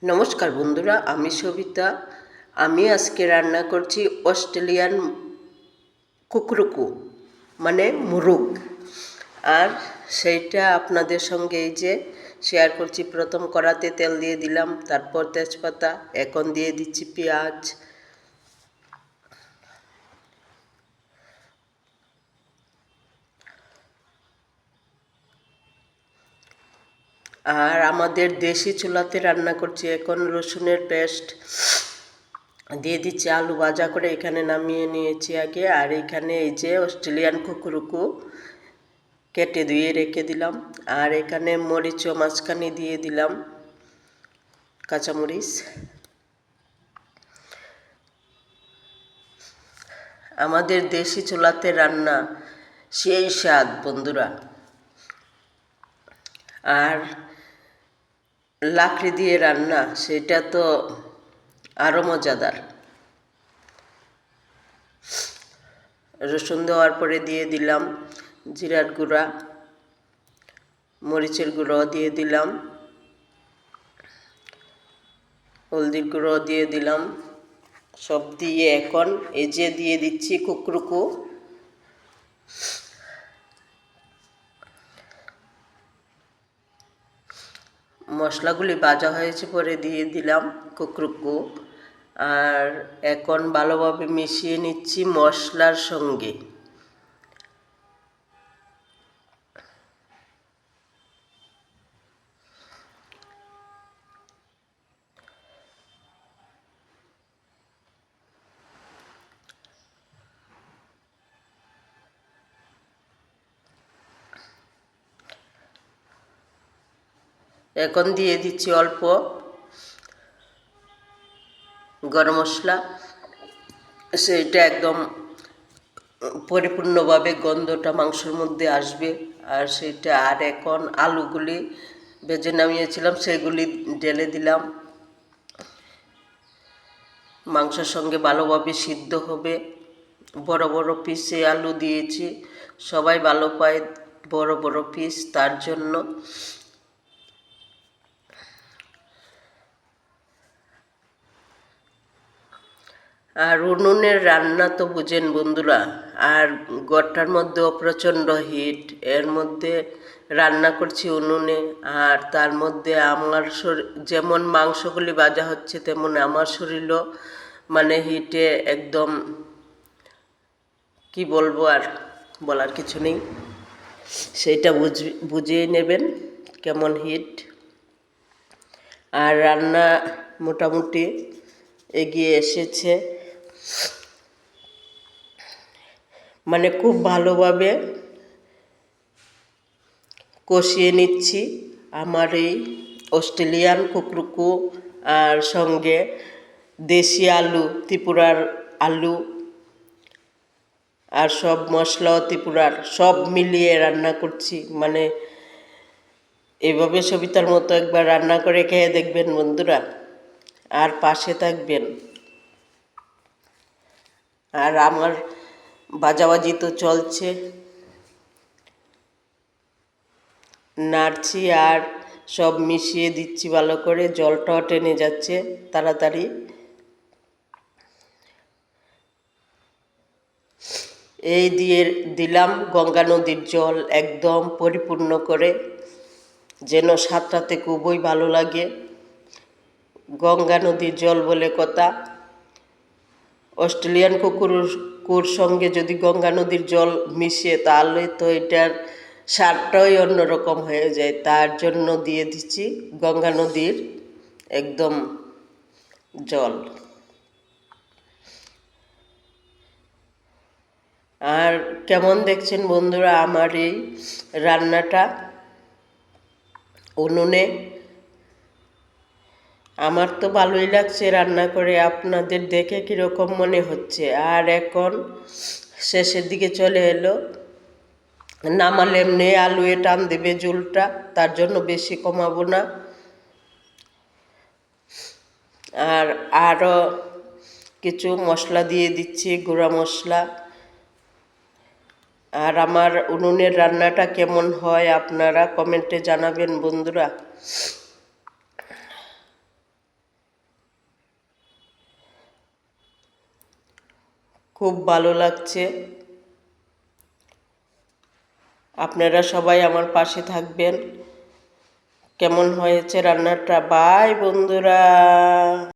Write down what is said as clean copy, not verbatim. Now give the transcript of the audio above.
নমস্কার বন্ধুরা, আমি সবিতা। আমি আজকে রান্না করছি অস্ট্রেলিয়ান কুকরুকু, মানে মুরগ। আর সেইটা আপনাদের সঙ্গে এই যে শেয়ার করছি। প্রথম কড়াতে তেল দিয়ে দিলাম, তারপর তেজপাতা, এখন দিয়ে দিচ্ছি পেঁয়াজ। আর আমাদের দেশি চুলাতে রান্না করছি। এখন রসুনের পেস্ট দিয়ে দিচ্ছি, আলু ভাজা করে এখানে নামিয়ে নিয়েছি আগে। আর এখানে এই যে অস্ট্রেলিয়ান কুকুরুকু কেটে ধুয়ে রেখে দিলাম। আর এখানে মরিচও মাঝখানে দিয়ে দিলাম, কাঁচামরিচ। আমাদের দেশি চুলাতে রান্না সেই স্বাদ বন্ধুরা। আর লাকড়ি দিয়ে রান্না, সেটা তো আরও মজাদার। রসুন দেওয়ার পরে দিয়ে দিলাম জিরার গুঁড়া, মরিচের গুঁড়ো দিয়ে দিলাম, হলদির গুঁড়ো দিয়ে দিলাম। সব দিয়ে এখন এই যে দিয়ে দিচ্ছি কুকরুকু। মশলাগুলি ভাজা হয়েছে পরে দিয়ে দিলাম কুকরুকু। আর এখন ভালোভাবে মিশিয়ে নিচ্ছি মশলার সঙ্গে। এখন দিয়ে দিচ্ছি অল্প গরম মশলা। সেটা একদম পরিপূর্ণভাবে গন্ধটা মাংসের মধ্যে আসবে। আর সেটা আর এখন আলুগুলি ভেজে নামিয়েছিলাম সেগুলি ঢেলে দিলাম। মাংসের সঙ্গে ভালোভাবে সিদ্ধ হবে। বড় বড় পিসে আলু দিয়েছি, সবাই ভালো পায় বড় বড় পিস, তার জন্য। আর উনুনের রান্না তো বুঝেন বন্ধুরা। আর ঘরটার মধ্যেও প্রচণ্ড হিট, এর মধ্যে রান্না করছি উনুনে। আর তার মধ্যে আমার শরীর, যেমন মাংসগুলি ভাজা হচ্ছে তেমন আমার শরীরও মানে হিটে একদম, কি বলবো, আর বলার কিছু নেই। সেইটা বুঝিয়ে নেবেন কেমন হিট। আর রান্না মোটামুটি এগিয়ে এসেছে, মানে খুব ভালোভাবে কষিয়ে নিচ্ছি আমার এই অস্ট্রেলিয়ান কুকরুকু। আর সঙ্গে দেশি আলু, ত্রিপুরার আলু, আর সব মশলাও ত্রিপুরার, সব মিলিয়ে রান্না করছি। মানে এভাবে সবিতার মতো একবার রান্না করে খেয়ে দেখবেন বন্ধুরা, আর পাশে থাকবেন। আর আমার ভাজাভাজি তো চলছে, নাড়ছি আর সব মিশিয়ে দিচ্ছি ভালো করে। জলটাও টেনে যাচ্ছে তাড়াতাড়ি। এই দিয়ে দিলাম গঙ্গা নদীর জল, একদম পরিপূর্ণ করে, যেন স্বাদটাতে খুবই ভালো লাগে। গঙ্গা নদীর জল বলে কথা। অস্ট্রেলিয়ান কুকুর সঙ্গে যদি গঙ্গা নদীর জল মিশে, তাহলে তো এটার স্বাদটাই অন্যরকম হয়ে যায়। তার জন্য দিয়ে দিচ্ছি গঙ্গা নদীর একদম জল। আর কেমন দেখছেন বন্ধুরা আমার এই রান্নাটা উনুনে? আমার তো ভালোই লাগছে রান্না করে। আপনাদের দেখে কীরকম মনে হচ্ছে? আর এখন শেষের দিকে চলে এলো, নামালে এমনি আলুয়ে টান দেবে ঝোলটা, তার জন্য বেশি কমাবো না। আর আরও কিছু মশলা দিয়ে দিচ্ছি, গুঁড়া মশলা। আর আমার উনুনের রান্নাটা কেমন হয় আপনারা কমেন্টে জানাবেন বন্ধুরা। খুব ভালো লাগছে। আপনারা সবাই আমার পাশে থাকবেন। কেমন হয়েছে রান্নাটা? বাই বন্ধুরা।